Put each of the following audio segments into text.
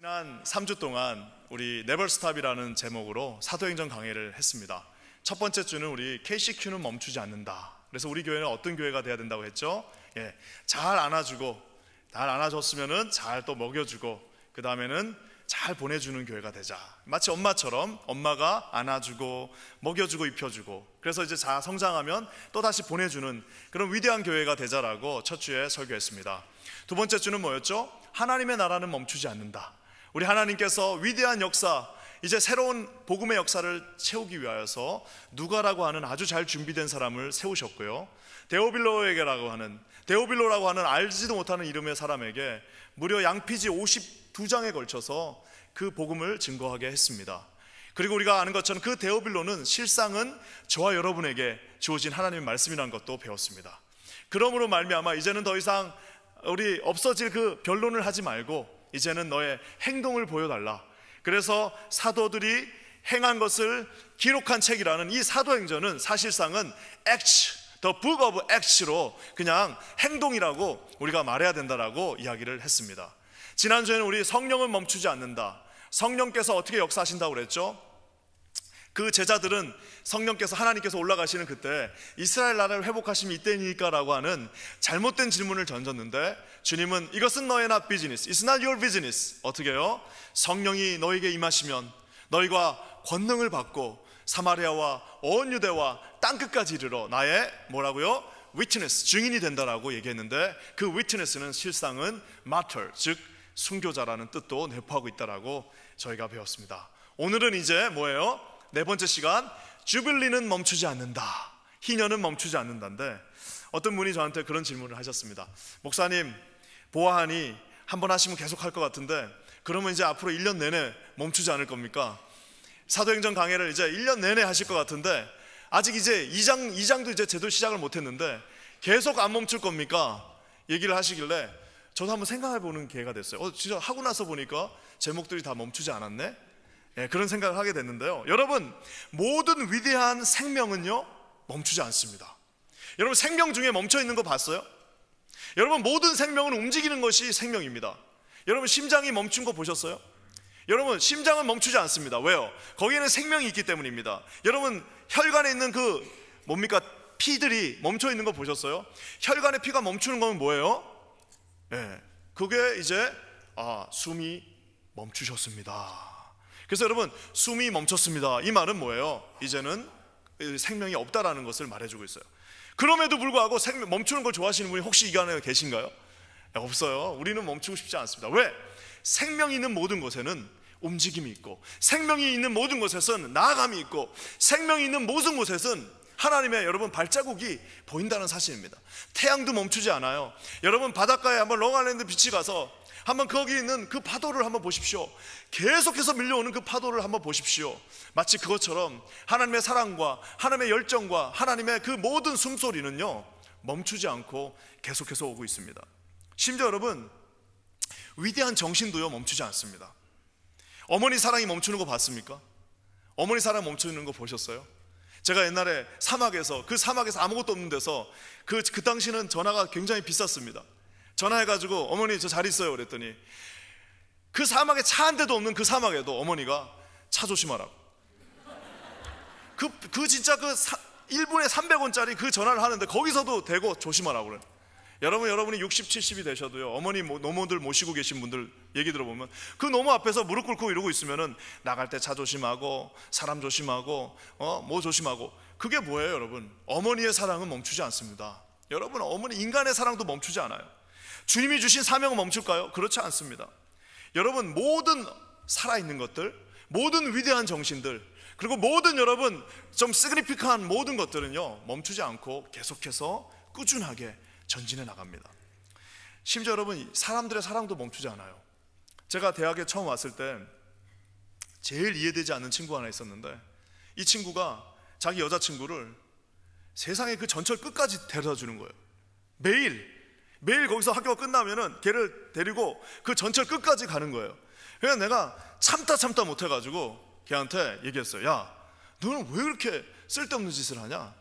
지난 3주 동안 우리 네버스탑이라는 제목으로 사도행전 강해를 했습니다. 첫 번째 주는 우리 KCQ는 멈추지 않는다. 그래서 우리 교회는 어떤 교회가 돼야 된다고 했죠? 잘 안아주고, 잘 안아줬으면은 잘 또 먹여주고, 그 다음에는 잘 보내주는 교회가 되자. 마치 엄마처럼 엄마가 안아주고 먹여주고 입혀주고, 그래서 이제 자 성장하면 또 다시 보내주는 그런 위대한 교회가 되자라고 첫 주에 설교했습니다. 두 번째 주는 뭐였죠? 하나님의 나라는 멈추지 않는다. 우리 하나님께서 위대한 역사, 이제 새로운 복음의 역사를 채우기 위하여서 누가라고 하는 아주 잘 준비된 사람을 세우셨고요, 데오빌로라고 하는 알지도 못하는 이름의 사람에게 무려 양피지 52장에 걸쳐서 그 복음을 증거하게 했습니다. 그리고 우리가 아는 것처럼 그 데오빌로는 실상은 저와 여러분에게 주어진 하나님의 말씀이라는 것도 배웠습니다. 그러므로 말미암아 이제는 더 이상 우리 없어질 그 변론을 하지 말고 이제는 너의 행동을 보여달라. 그래서 사도들이 행한 것을 기록한 책이라는 이 사도행전은 사실상은 Acts, The Book of Acts로 그냥 행동이라고 우리가 말해야 된다라고 이야기를 했습니다. 지난주에는 우리 성령은 멈추지 않는다. 성령께서 어떻게 역사하신다고 그랬죠? 그 제자들은 성령께서 하나님께서 올라가시는 그때 이스라엘 나라를 회복하심이 이때니까 라고 하는 잘못된 질문을 던졌는데, 주님은 이것은 너의 not business, it's not your business. 어떻게 해요? 성령이 너에게 임하시면 너희가 권능을 받고 사마리아와 온 유대와 땅끝까지 이르러 나의 뭐라고요? witness, 증인이 된다라고 얘기했는데, 그 witness는 실상은 martyr, 즉 순교자라는 뜻도 내포하고 있다라고 저희가 배웠습니다. 오늘은 이제 뭐예요? 네 번째 시간, 주빌리는 멈추지 않는다, 희년은 멈추지 않는다인데, 어떤 분이 저한테 그런 질문을 하셨습니다. 목사님, 보아하니 한번 하시면 계속 할 것 같은데 그러면 이제 앞으로 1년 내내 멈추지 않을 겁니까? 사도행전 강해를 이제 1년 내내 하실 것 같은데 아직 이제 2장도 이제 제대로 시작을 못했는데 계속 안 멈출 겁니까? 얘기를 하시길래 저도 한번 생각해 보는 기회가 됐어요. 진짜 하고 나서 보니까 제목들이 다 멈추지 않았네? 그런 생각을 하게 됐는데요, 여러분, 모든 위대한 생명은요 멈추지 않습니다. 여러분, 생명 중에 멈춰 있는 거 봤어요? 여러분, 모든 생명은 움직이는 것이 생명입니다. 여러분, 심장이 멈춘 거 보셨어요? 여러분, 심장은 멈추지 않습니다. 왜요? 거기에는 생명이 있기 때문입니다. 여러분, 혈관에 있는 피들이 멈춰 있는 거 보셨어요? 혈관의 피가 멈추는 건 뭐예요? 그게 이제 숨이 멈추셨습니다. 그래서 여러분, 숨이 멈췄습니다, 이 말은 뭐예요? 이제는 생명이 없다라는 것을 말해주고 있어요. 그럼에도 불구하고 멈추는 걸 좋아하시는 분이 혹시 이 안에 계신가요? 없어요. 우리는 멈추고 싶지 않습니다. 왜? 생명이 있는 모든 곳에는 움직임이 있고, 생명이 있는 모든 곳에서는 나아감이 있고, 생명이 있는 모든 곳에서는 하나님의 여러분 발자국이 보인다는 사실입니다. 태양도 멈추지 않아요. 여러분, 바닷가에 한번 롱아일랜드 비치 가서 한번 거기 있는 그 파도를 한번 보십시오. 계속해서 밀려오는 그 파도를 한번 보십시오. 마치 그것처럼 하나님의 사랑과 하나님의 열정과 하나님의 그 모든 숨소리는요 멈추지 않고 계속해서 오고 있습니다. 심지어 여러분, 위대한 정신도요 멈추지 않습니다. 어머니 사랑이 멈추는 거 봤습니까? 어머니 사랑 멈추는 거 보셨어요? 제가 옛날에 그 사막에서 아무것도 없는 데서 그 당시는 전화가 굉장히 비쌌습니다. 전화해가지고 어머니 저 잘 있어요 그랬더니 그 사막에 차 한 대도 없는 그 사막에도 어머니가 차 조심하라고, 진짜 1분에 300원짜리 그 전화를 하는데 거기서도 대고 조심하라고 그래요. 여러분이 60, 70이 되셔도요, 어머니 노모들 모시고 계신 분들 얘기 들어보면 그 노모 앞에서 무릎 꿇고 이러고 있으면은 나갈 때 차 조심하고 사람 조심하고 뭐 조심하고, 그게 뭐예요 여러분? 어머니의 사랑은 멈추지 않습니다. 여러분, 어머니 인간의 사랑도 멈추지 않아요. 주님이 주신 사명은 멈출까요? 그렇지 않습니다. 여러분, 모든 살아있는 것들, 모든 위대한 정신들, 그리고 모든 여러분 좀 시그니피칸한 모든 것들은요 멈추지 않고 계속해서 꾸준하게 전진해 나갑니다. 심지어 여러분, 사람들의 사랑도 멈추지 않아요. 제가 대학에 처음 왔을 때 제일 이해되지 않는 친구 하나 있었는데, 이 친구가 자기 여자친구를 세상의 그 전철 끝까지 데려다 주는 거예요. 매일 거기서 학교가 끝나면은 걔를 데리고 그 전철 끝까지 가는 거예요. 그래서 내가 참다 못해가지고 걔한테 얘기했어요. 야, 너는 왜 그렇게 쓸데없는 짓을 하냐?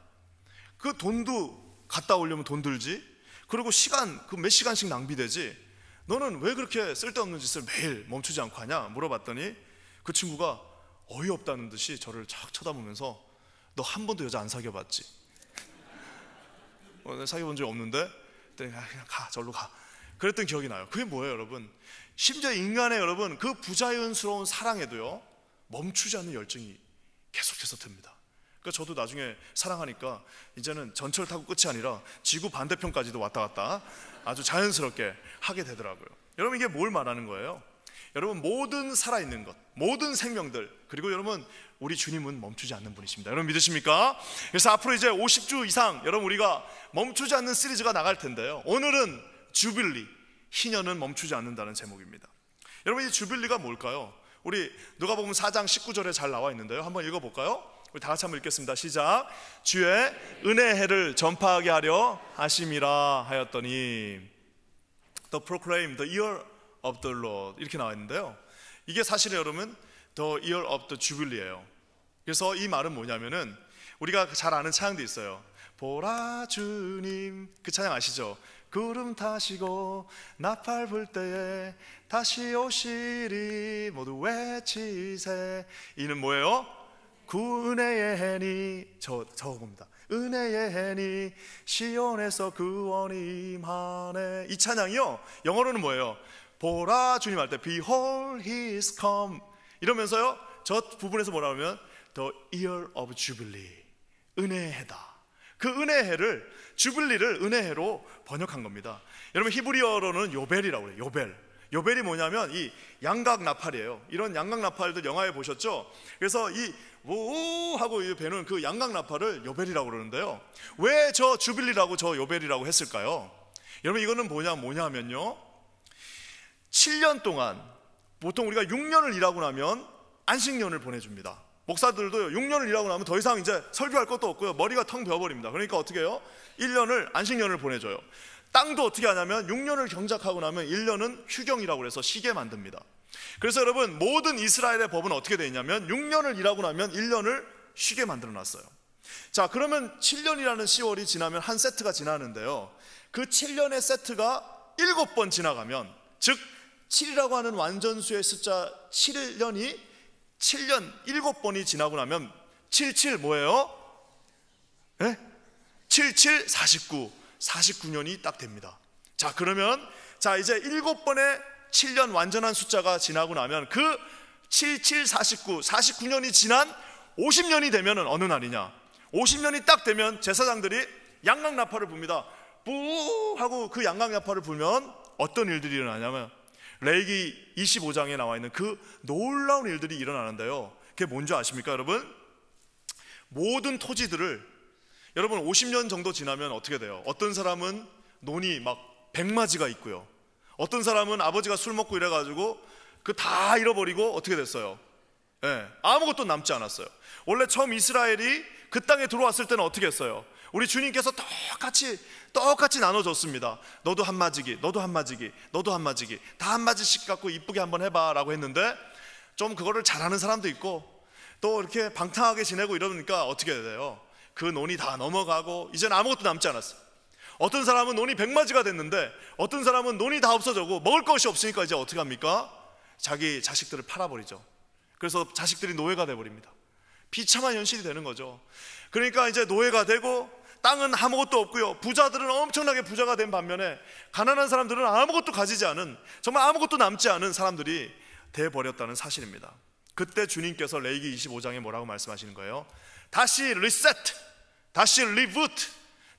그 돈도 갔다 오려면 돈 들지, 그리고 시간 몇 시간씩 낭비되지. 너는 왜 그렇게 쓸데없는 짓을 매일 멈추지 않고 하냐 물어봤더니 그 친구가 어이없다는 듯이 저를 쫙 쳐다보면서 너 한 번도 여자 안 사귀어봤지? 내가 사귀어본 적이 없는데? 그냥 가, 절로 가. 그랬던 기억이 나요. 그게 뭐예요, 여러분? 심지어 인간의 여러분 그 부자연스러운 사랑에도요 멈추지 않는 열정이 계속해서 듭니다. 그러니까 저도 나중에 사랑하니까 이제는 전철 타고 끝이 아니라 지구 반대편까지도 왔다 갔다 아주 자연스럽게 하게 되더라고요. 여러분, 이게 뭘 말하는 거예요? 여러분, 모든 살아있는 것, 모든 생명들, 그리고 여러분 우리 주님은 멈추지 않는 분이십니다. 여러분 믿으십니까? 그래서 앞으로 이제 50주 이상 여러분 우리가 멈추지 않는 시리즈가 나갈 텐데요, 오늘은 주빌리, 희년은 멈추지 않는다는 제목입니다. 여러분, 이 주빌리가 뭘까요? 우리 누가복음 4장 19절에 잘 나와 있는데요, 한번 읽어볼까요? 우리 다 같이 한번 읽겠습니다. 시작. 주의 은혜의 해를 전파하게 하려 하심이라 하였더니 The proclaim the year of the Lord 이렇게 나와 있는데요, 이게 사실은 여러분 The year of the Jubilee예요. 그래서 이 말은 뭐냐면은 우리가 잘 아는 찬양도 있어요. 보라 주님, 그 찬양 아시죠? 구름 타시고 나팔 불 때에 다시 오시리 모두 외치세. 이는 뭐예요? 구 은혜의 해니, 저겁니다. 은혜의 해니 시온에서 구원이 임하네. 이 찬양이요 영어로는 뭐예요? 보라 주님 할 때 Behold he is come 이러면서요 저 부분에서 뭐라 하면 The year of Jubilee, 은혜의 해다. 그 은혜의 해를, 주빌리를 은혜의 해로 번역한 겁니다. 여러분, 히브리어로는 요벨이라고 해요. 요벨이 뭐냐면 이 양각 나팔이에요. 이런 양각 나팔들 영화에 보셨죠? 그래서 이 오 하고 배는 그 양각 나팔을 요벨이라고 그러는데요, 왜 저 주빌리라고 저 요벨이라고 했을까요? 여러분, 이거는 뭐냐면요 7년 동안, 보통 우리가 6년을 일하고 나면 안식년을 보내줍니다. 목사들도 6년을 일하고 나면 더 이상 이제 설교할 것도 없고요, 머리가 텅 비어버립니다. 그러니까 어떻게 해요? 1년을 안식년을 보내줘요. 땅도 어떻게 하냐면 6년을 경작하고 나면 1년은 휴경이라고 해서 쉬게 만듭니다. 그래서 여러분, 모든 이스라엘의 법은 어떻게 되어 있냐면 6년을 일하고 나면 1년을 쉬게 만들어 놨어요. 자, 그러면 7년이라는 10월이 지나면 한 세트가 지나는데요, 그 7년의 세트가 7번 지나가면, 즉 7이라고 하는 완전수의 숫자 7년이 7년 7번이 지나고 나면 77 뭐예요? 네? 77 49년이 딱 됩니다. 자, 그러면 자 이제 7번의 7년 완전한 숫자가 지나고 나면 그 77 49년이 지난 50년이 되면은 어느 날이냐, 50년이 딱 되면 제사장들이 양각 나팔을 붑니다. 뿌 하고 그 양각 나팔을 불면 어떤 일들이 일어나냐면 레위기 25장에 나와 있는 그 놀라운 일들이 일어나는데요, 그게 뭔지 아십니까 여러분? 모든 토지들을, 여러분 50년 정도 지나면 어떻게 돼요? 어떤 사람은 논이 막 100마지가 있고요, 어떤 사람은 아버지가 술 먹고 이래가지고 그 다 잃어버리고 어떻게 됐어요? 네, 아무것도 남지 않았어요. 원래 처음 이스라엘이 그 땅에 들어왔을 때는 어떻게 했어요? 우리 주님께서 똑같이 나눠줬습니다. 너도 한 마지기, 너도 한 마지기, 너도 한 마지기, 다 한 마지씩 갖고 이쁘게 한번 해봐 라고 했는데, 좀 그거를 잘하는 사람도 있고 또 이렇게 방탕하게 지내고 이러니까 어떻게 돼요? 그 논이 다 넘어가고 이제는 아무것도 남지 않았어요. 어떤 사람은 논이 100마지가 됐는데 어떤 사람은 논이 다 없어져고 먹을 것이 없으니까 이제 어떻게 합니까? 자기 자식들을 팔아버리죠. 그래서 자식들이 노예가 돼버립니다. 비참한 현실이 되는 거죠. 그러니까 이제 노예가 되고 땅은 아무것도 없고요, 부자들은 엄청나게 부자가 된 반면에 가난한 사람들은 아무것도 가지지 않은, 정말 아무것도 남지 않은 사람들이 돼버렸다는 사실입니다. 그때 주님께서 레위기 25장에 뭐라고 말씀하시는 거예요? 다시 리셋, 다시 리부트,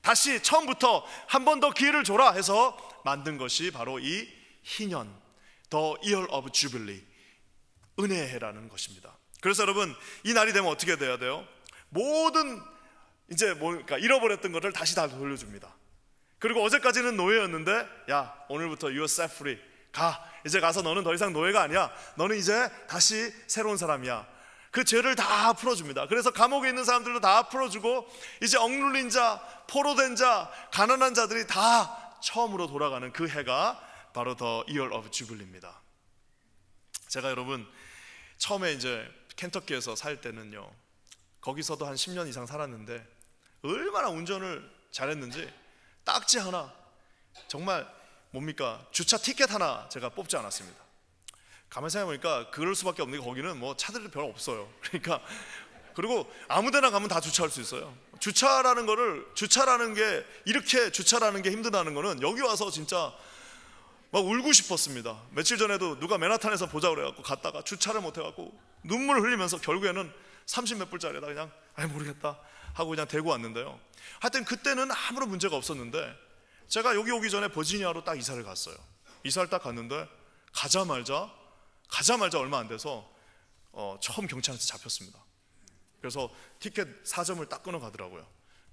다시 처음부터 한 번 더 기회를 줘라 해서 만든 것이 바로 이 희년, The Year of Jubilee, 은혜의 해라는 것입니다. 그래서 여러분, 이 날이 되면 어떻게 돼야 돼요? 모든 이제 그러니까 잃어버렸던 것을 다시 다 돌려줍니다. 그리고 어제까지는 노예였는데, 야, 오늘부터 you are set free, 가, 이제 가서 너는 더 이상 노예가 아니야, 너는 이제 다시 새로운 사람이야. 그 죄를 다 풀어줍니다. 그래서 감옥에 있는 사람들도 다 풀어주고 이제 억눌린 자, 포로된 자, 가난한 자들이 다 처음으로 돌아가는 그 해가 바로 The Year of Jubilee입니다. 제가 여러분 처음에 이제 켄터키에서 살 때는요, 거기서도 한 10년 이상 살았는데 얼마나 운전을 잘했는지 딱지 하나, 정말 뭡니까? 주차 티켓 하나 제가 뽑지 않았습니다. 가만히 생각해보니까 그럴 수밖에 없는 게 거기는 뭐 차들이 별로 없어요. 그러니까 그리고 아무데나 가면 다 주차할 수 있어요. 주차라는 게 이렇게 주차라는 게 힘들다는 거는 여기 와서 진짜 막 울고 싶었습니다. 며칠 전에도 누가 맨하탄에서 보자 그래갖고 갔다가 주차를 못 해갖고 눈물 흘리면서 결국에는 30몇 불짜리에다 그냥 모르겠다 하고 그냥 대고 왔는데요. 하여튼 그때는 아무런 문제가 없었는데 제가 여기 오기 전에 버지니아로 딱 이사를 갔어요. 이사를 딱 갔는데 가자마자 얼마 안 돼서 처음 경찰한테 잡혔습니다. 그래서 티켓 4점을 딱 끊어 가더라고요.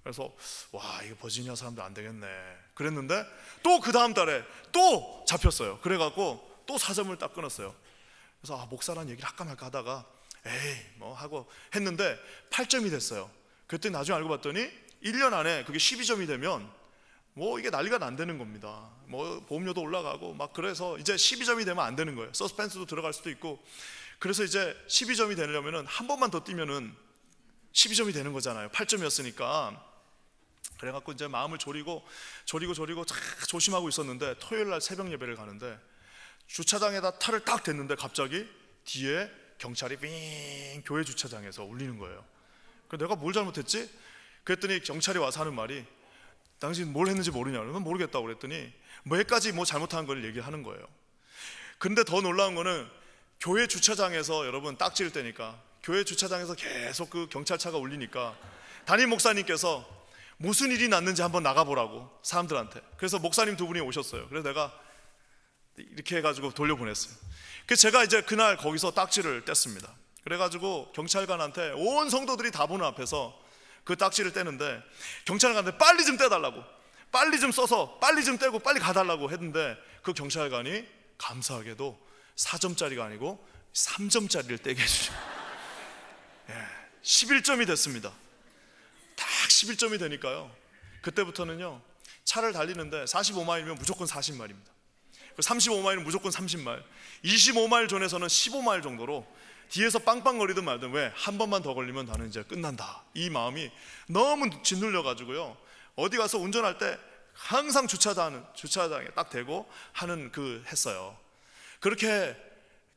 그래서 와, 이거 버지니아 사람들 안 되겠네 그랬는데 또 그 다음 달에 또 잡혔어요. 그래갖고 또 4점을 딱 끊었어요. 그래서 목사라는 얘기를 할까 말까 하다가 에이 뭐 하고 했는데 8점이 됐어요. 그때 나중에 알고 봤더니 1년 안에 그게 12점이 되면 뭐 이게 난리가 난다는 겁니다. 뭐 보험료도 올라가고 막 그래서 이제 12점이 되면 안 되는 거예요. 서스펜스도 들어갈 수도 있고. 그래서 이제 12점이 되려면은 한 번만 더 뛰면은 12점이 되는 거잖아요. 8점이었으니까. 그래갖고 이제 마음을 졸이고 조심하고 있었는데 토요일 날 새벽 예배를 가는데 주차장에다 차를 딱 댔는데 갑자기 뒤에 경찰이 빙 교회 주차장에서 울리는 거예요. 그래서 내가 뭘 잘못했지? 그랬더니 경찰이 와서 하는 말이 당신 뭘 했는지 모르냐? 그러면 모르겠다고 그랬더니 뭐까지 뭐 잘못한 걸 얘기하는 거예요. 근데 더 놀라운 거는 교회 주차장에서 여러분 딱지를 떼니까 교회 주차장에서 계속 그 경찰차가 울리니까 담임 목사님께서 무슨 일이 났는지 한번 나가보라고 사람들한테. 그래서 목사님 두 분이 오셨어요. 그래서 내가 이렇게 해가지고 돌려보냈어요. 그래서 제가 이제 그날 거기서 딱지를 뗐습니다. 그래가지고 경찰관한테 온 성도들이 다 보는 앞에서 그 딱지를 떼는데 경찰관한테 빨리 좀 떼달라고, 빨리 좀 써서 빨리 좀 떼고 빨리 가달라고 했는데 그 경찰관이 감사하게도 4점짜리가 아니고 3점짜리를 떼게 해주죠. 11점이 됐습니다. 딱 11점이 되니까요, 그때부터는요 차를 달리는데 45마일이면 무조건 40마일입니다. 35마일은 무조건 30마일, 25마일 존에서는 15마일 정도로 뒤에서 빵빵거리든 말든 왜 한 번만 더 걸리면 나는 이제 끝난다, 이 마음이 너무 짓눌려 가지고요 어디 가서 운전할 때 항상 주차장에 딱 대고 하는 했어요. 그렇게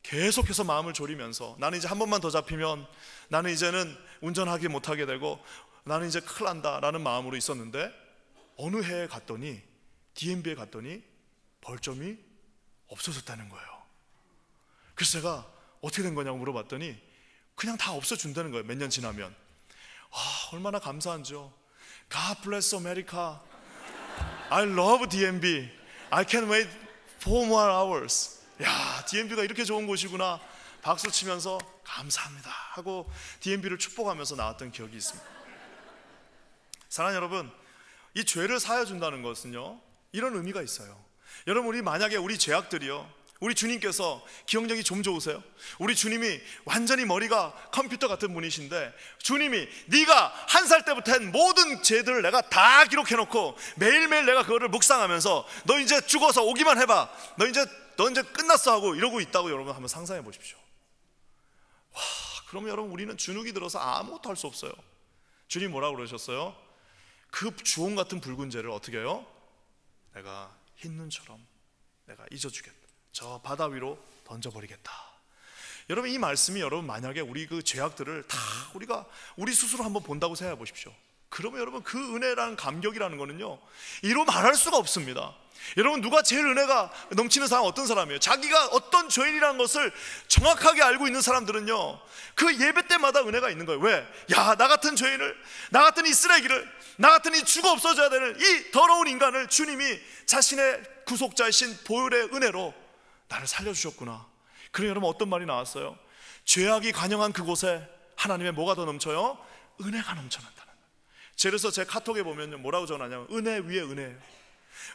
계속해서 마음을 졸이면서 나는 이제 한 번만 더 잡히면 나는 이제는 운전하기 못하게 되고 나는 이제 큰일 난다 라는 마음으로 있었는데 어느 해에 갔더니 DMV에 갔더니 벌점이 없어졌다는 거예요. 그래서 제가 어떻게 된 거냐고 물어봤더니 그냥 다 없어준다는 거예요. 몇 년 지나면. 얼마나 감사한지요. God bless America. I love DMV. I can't wait 4 more hours. 야, DMV가 이렇게 좋은 곳이구나 박수 치면서 감사합니다 하고 DMV를 축복하면서 나왔던 기억이 있습니다. 사랑하는 여러분, 이 죄를 사여준다는 것은요 이런 의미가 있어요. 여러분, 만약에 우리 죄악들이요, 우리 주님께서 기억력이 좀 좋으세요? 우리 주님이 완전히 머리가 컴퓨터 같은 분이신데 주님이 네가 1살 때부터 한 모든 죄들을 내가 다 기록해놓고 매일매일 내가 그거를 묵상하면서 너 이제 죽어서 오기만 해봐, 너 이제 끝났어 하고 이러고 있다고 여러분 한번 상상해 보십시오. 와, 그러면 여러분 우리는 주눅이 들어서 아무것도 할 수 없어요. 주님 뭐라고 그러셨어요? 그 주홍 같은 붉은 죄를 어떻게 해요? 내가 흰 눈처럼 내가 잊어주겠다, 저 바다 위로 던져버리겠다. 여러분, 이 말씀이 여러분 만약에 우리 그 죄악들을 다 우리 스스로 한번 본다고 생각해 보십시오. 그러면 여러분 그 은혜라는 감격이라는 거는요 이로 말할 수가 없습니다. 여러분, 누가 제일 은혜가 넘치는 사람 어떤 사람이에요? 자기가 어떤 죄인이라는 것을 정확하게 알고 있는 사람들은요 그 예배 때마다 은혜가 있는 거예요. 왜? 야, 나 같은 죄인을, 나 같은 이 쓰레기를, 나 같은 이 죽어 없어져야 되는 이 더러운 인간을 주님이 자신의 구속자이신 보혈의 은혜로 나를 살려주셨구나. 그럼 여러분 어떤 말이 나왔어요? 죄악이 관영한 그곳에 하나님의 뭐가 더 넘쳐요? 은혜가 넘쳐난다는 거예요. 그래서 제 카톡에 보면 뭐라고 전하냐면 은혜 위에 은혜예요.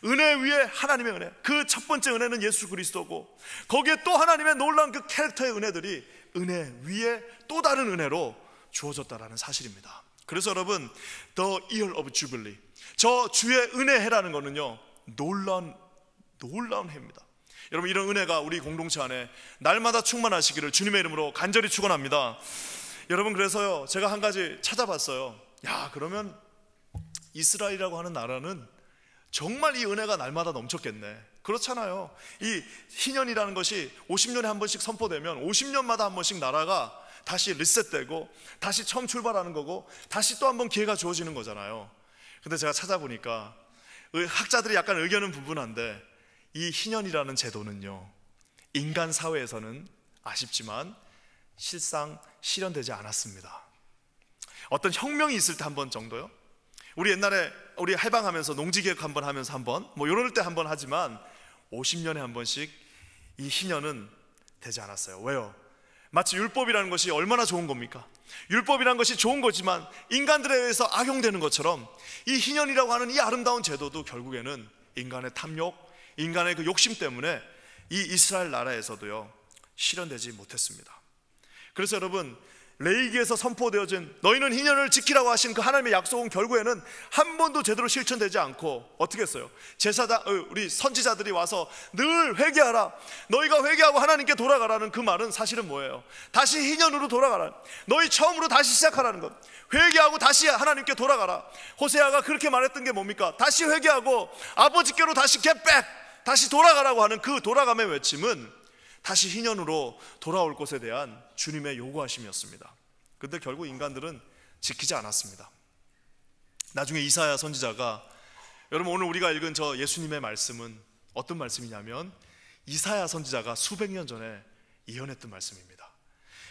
은혜 위에 하나님의 은혜. 그 첫 번째 은혜는 예수 그리스도고 거기에 또 하나님의 놀라운 그 캐릭터의 은혜들이 은혜 위에 또 다른 은혜로 주어졌다라는 사실입니다. 그래서 여러분, The Year of Jubilee, 저 주의 은혜해라는 거는요 놀라운 해입니다. 여러분, 이런 은혜가 우리 공동체 안에 날마다 충만하시기를 주님의 이름으로 간절히 축원합니다. 여러분, 그래서요 제가 한 가지 찾아봤어요. 야, 그러면 이스라엘이라고 하는 나라는 정말 이 은혜가 날마다 넘쳤겠네. 그렇잖아요. 이 희년이라는 것이 50년에 한 번씩 선포되면 50년마다 한 번씩 나라가 다시 리셋되고 다시 처음 출발하는 거고 다시 또 한 번 기회가 주어지는 거잖아요. 근데 제가 찾아보니까 학자들이 약간 의견은 분분한데 이 희년이라는 제도는요, 인간 사회에서는 아쉽지만 실상 실현되지 않았습니다. 어떤 혁명이 있을 때 한 번 정도요. 우리 옛날에 우리 해방하면서 농지개혁 한 번 하면서 한 번, 뭐 이럴 때 한 번 하지만 50년에 한 번씩 이 희년은 되지 않았어요. 왜요? 마치 율법이라는 것이 얼마나 좋은 겁니까? 율법이라는 것이 좋은 거지만 인간들에 의해서 악용되는 것처럼 이 희년이라고 하는 이 아름다운 제도도 결국에는 인간의 탐욕, 인간의 그 욕심 때문에 이 이스라엘 나라에서도요 실현되지 못했습니다. 그래서 여러분, 레위기에서 선포되어진 너희는 희년을 지키라고 하신 그 하나님의 약속은 결국에는 한 번도 제대로 실천되지 않고 어떻게 했어요? 제사장, 우리 선지자들이 와서 늘 회개하라, 너희가 회개하고 하나님께 돌아가라는 그 말은 사실은 뭐예요? 다시 희년으로 돌아가라, 너희 처음으로 다시 시작하라는 것, 회개하고 다시 하나님께 돌아가라. 호세아가 그렇게 말했던 게 뭡니까? 다시 회개하고 아버지께로 다시 get back, 다시 돌아가라고 하는 그 돌아감의 외침은 다시 희년으로 돌아올 것에 대한 주님의 요구하심이었습니다. 그런데 결국 인간들은 지키지 않았습니다. 나중에 이사야 선지자가, 여러분 오늘 우리가 읽은 저 예수님의 말씀은 어떤 말씀이냐면 이사야 선지자가 수백 년 전에 예언했던 말씀입니다.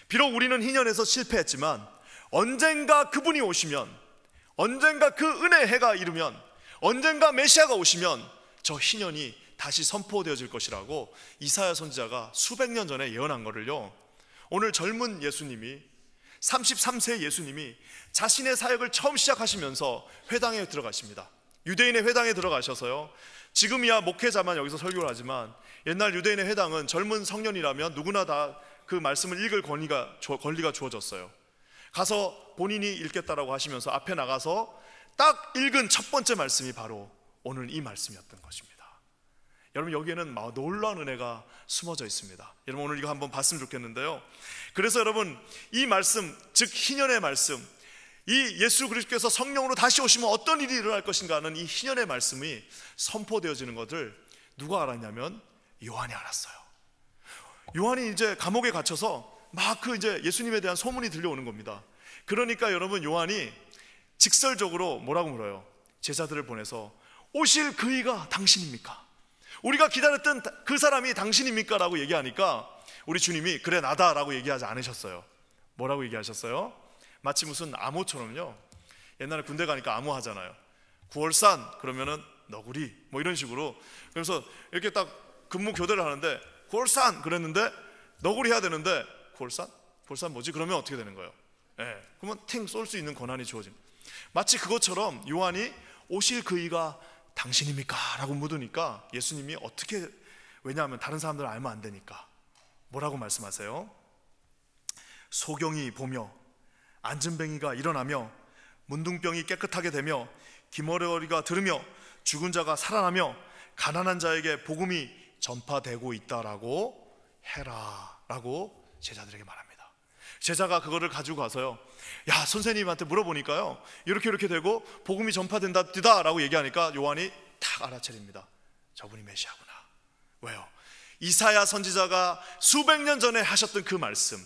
비록 우리는 희년에서 실패했지만 언젠가 그분이 오시면, 언젠가 그 은혜의 해가 이르면, 언젠가 메시아가 오시면 저 희년이 다시 선포되어질 것이라고 이사야 선지자가 수백 년 전에 예언한 거를요, 오늘 젊은 예수님이, 33세 예수님이 자신의 사역을 처음 시작하시면서 회당에 들어가십니다. 유대인의 회당에 들어가셔서요, 지금이야 목회자만 여기서 설교를 하지만 옛날 유대인의 회당은 젊은 성년이라면 누구나 다 그 말씀을 읽을 권리가 주어졌어요. 가서 본인이 읽겠다라고 하시면서 앞에 나가서 딱 읽은 첫 번째 말씀이 바로 오늘 이 말씀이었던 것입니다. 여러분, 여기에는 놀라운 은혜가 숨어져 있습니다. 여러분 오늘 이거 한번 봤으면 좋겠는데요, 그래서 여러분 이 말씀, 즉 희년의 말씀, 이 예수 그리스도께서 성령으로 다시 오시면 어떤 일이 일어날 것인가 하는 이 희년의 말씀이 선포되어지는 것을 누가 알았냐면 요한이 알았어요. 요한이 이제 감옥에 갇혀서 막 그 이제 예수님에 대한 소문이 들려오는 겁니다. 그러니까 여러분 요한이 직설적으로 뭐라고 물어요? 제자들을 보내서 오실 그이가 당신입니까? 우리가 기다렸던 그 사람이 당신입니까? 라고 얘기하니까 우리 주님이 그래 나다 라고 얘기하지 않으셨어요. 뭐라고 얘기하셨어요? 마치 무슨 암호처럼요, 옛날에 군대 가니까 암호 하잖아요. 9월산 그러면은 너구리 뭐 이런 식으로. 그래서 이렇게 딱 근무 교대를 하는데 9월산 그랬는데 너구리 해야 되는데 9월산? 9월산 뭐지? 그러면 어떻게 되는 거예요? 그러면 팅 쏠 수 있는 권한이 주어집니다. 마치 그것처럼 요한이 오실 그이가 당신입니까? 라고 묻으니까 예수님이 어떻게, 왜냐하면 다른 사람들은 알면 안 되니까 뭐라고 말씀하세요? 소경이 보며 안진뱅이가 일어나며 문둥병이 깨끗하게 되며 기머리가 들으며 죽은 자가 살아나며 가난한 자에게 복음이 전파되고 있다라고 해라 라고 제자들에게 말합니다. 제자가 그거를 가지고 가서요, 야 선생님한테 물어보니까요 이렇게 되고 복음이 전파된다 라고 얘기하니까 요한이 탁 알아차립니다. 저분이 메시아구나. 왜요? 이사야 선지자가 수백 년 전에 하셨던 그 말씀,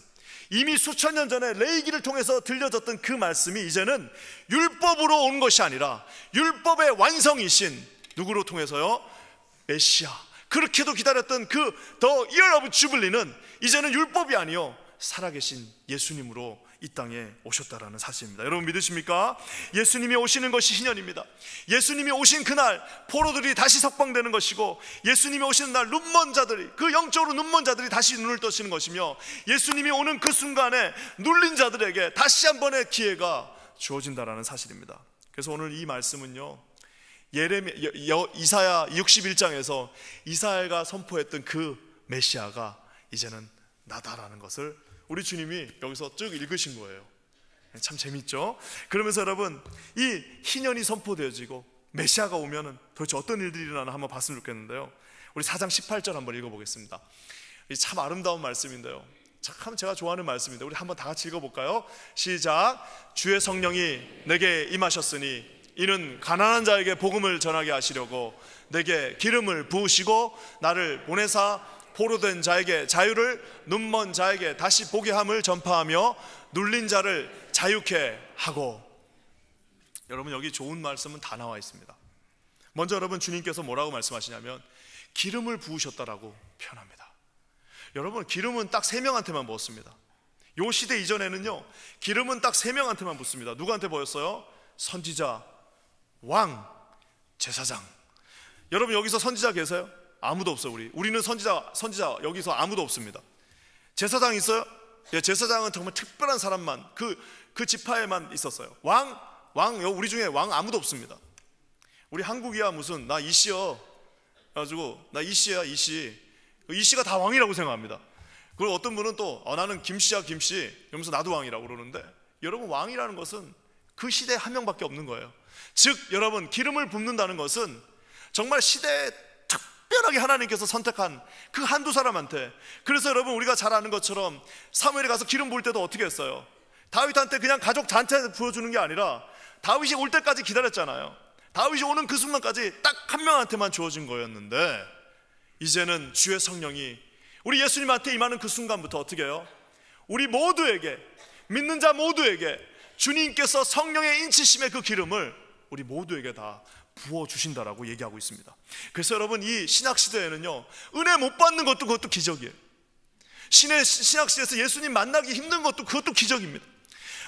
이미 수천 년 전에 레위기를 통해서 들려졌던 그 말씀이 이제는 율법으로 온 것이 아니라 율법의 완성이신 누구로 통해서요? 메시아, 그렇게도 기다렸던 그 The Year of Jubilee는 이제는 율법이 아니요 살아계신 예수님으로 이 땅에 오셨다라는 사실입니다. 여러분 믿으십니까? 예수님이 오시는 것이 희년입니다. 예수님이 오신 그날 포로들이 다시 석방되는 것이고, 예수님이 오시는 날 눈먼 자들이, 그 영적으로 눈먼 자들이 다시 눈을 뜨시는 것이며, 예수님이 오는 그 순간에 눌린 자들에게 다시 한 번의 기회가 주어진다라는 사실입니다. 그래서 오늘 이 말씀은요, 이사야 61장에서 이사야가 선포했던 그 메시아가 이제는 나다라는 것을 우리 주님이 여기서 쭉 읽으신 거예요. 참 재밌죠? 그러면서 여러분 이 희년이 선포되어지고 메시아가 오면은 도대체 어떤 일들이 일어나나 한번 봤으면 좋겠는데요, 우리 4장 18절 한번 읽어보겠습니다. 참 아름다운 말씀인데요, 참 제가 좋아하는 말씀인데 우리 한번 다 같이 읽어볼까요? 시작. 주의 성령이 내게 임하셨으니 이는 가난한 자에게 복음을 전하게 하시려고 내게 기름을 부으시고 나를 보내사 포로된 자에게 자유를, 눈먼 자에게 다시 보게 함을 전파하며 눌린 자를 자유케 하고. 여러분, 여기 좋은 말씀은 다 나와 있습니다. 먼저 여러분, 주님께서 뭐라고 말씀하시냐면 기름을 부으셨다라고 표현합니다. 여러분, 기름은 딱 3명한테만 부었습니다. 요 시대 이전에는요, 기름은 딱 3명한테만 붓습니다. 누구한테 부었어요? 선지자, 왕, 제사장. 여러분, 여기서 선지자 계세요? 아무도 없어요. 우리는 선지자 여기서 아무도 없습니다. 제사장 있어요? 예, 제사장은 정말 특별한 사람만, 그 지파에만 있었어요. 왕, 우리 중에 왕 아무도 없습니다. 우리 한국이야 무슨 나 이씨여 가지고 나 이씨야 이씨가 다 왕이라고 생각합니다. 그리고 어떤 분은 또 나는 김씨야 김씨 이러면서 나도 왕이라고 그러는데, 여러분, 왕이라는 것은 그 시대에 한 명밖에 없는 거예요. 즉 여러분, 기름을 붓는다는 것은 정말 시대에 특별하게 하나님께서 선택한 그 한두 사람한테. 그래서 여러분, 우리가 잘 아는 것처럼 사무엘이 가서 기름 부을 때도 어떻게 했어요? 다윗한테 그냥 가족 잔치에 부어주는 게 아니라 다윗이 올 때까지 기다렸잖아요. 다윗이 오는 그 순간까지 딱 한 명한테만 주어진 거였는데, 이제는 주의 성령이 우리 예수님한테 임하는 그 순간부터 어떻게 해요? 우리 모두에게, 믿는 자 모두에게 주님께서 성령의 인치심의 그 기름을 우리 모두에게 다 부어주신다라고 얘기하고 있습니다. 그래서 여러분, 이 신약시대에는요, 은혜 못 받는 것도 그것도 기적이에요. 신약시대에서 예수님 만나기 힘든 것도 그것도 기적입니다.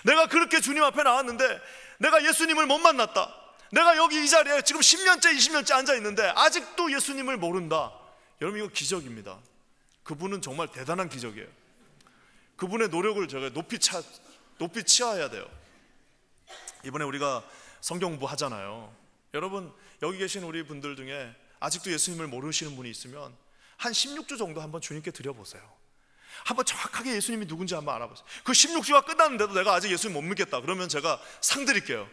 내가 그렇게 주님 앞에 나왔는데 내가 예수님을 못 만났다, 내가 여기 이 자리에 지금 10년째 20년째 앉아있는데 아직도 예수님을 모른다, 여러분, 이거 기적입니다. 그분은 정말 대단한 기적이에요. 그분의 노력을 제가 높이 치어야 돼요. 이번에 우리가 성경 공부 하잖아요. 여러분, 여기 계신 우리 분들 중에 아직도 예수님을 모르시는 분이 있으면 한 16주 정도 한번 주님께 드려보세요. 한번 정확하게 예수님이 누군지 한번 알아보세요. 그 16주가 끝났는데도 내가 아직 예수님 못 믿겠다 그러면 제가 상 드릴게요.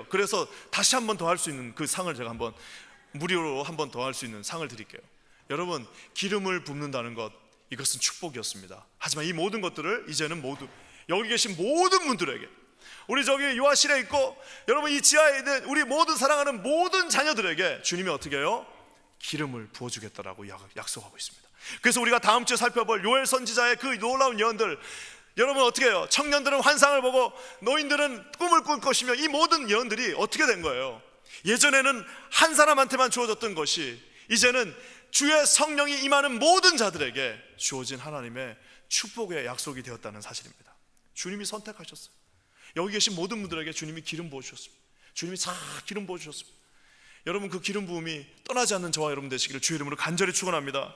그래서 다시 한 번 더 할 수 있는 그 상을 제가 한번 무료로 한 번 더 할 수 있는 상을 드릴게요. 여러분, 기름을 붓는다는 것, 이것은 축복이었습니다. 하지만 이 모든 것들을 이제는 모두 여기 계신 모든 분들에게, 우리 저기 요아실에 있고 여러분 이 지하에 있는 우리 모든 사랑하는 모든 자녀들에게 주님이 어떻게 해요? 기름을 부어주겠다라고 약속하고 있습니다. 그래서 우리가 다음 주에 살펴볼 요엘 선지자의 그 놀라운 예언들, 여러분 어떻게 해요? 청년들은 환상을 보고 노인들은 꿈을 꿀 것이며, 이 모든 예언들이 어떻게 된 거예요? 예전에는 한 사람한테만 주어졌던 것이 이제는 주의 성령이 임하는 모든 자들에게 주어진 하나님의 축복의 약속이 되었다는 사실입니다. 주님이 선택하셨어요. 여기 계신 모든 분들에게 주님이 기름 부어주셨습니다. 주님이 싹 기름 부어주셨습니다. 여러분, 그 기름 부음이 떠나지 않는 저와 여러분 되시기를 주의 이름으로 간절히 축원합니다.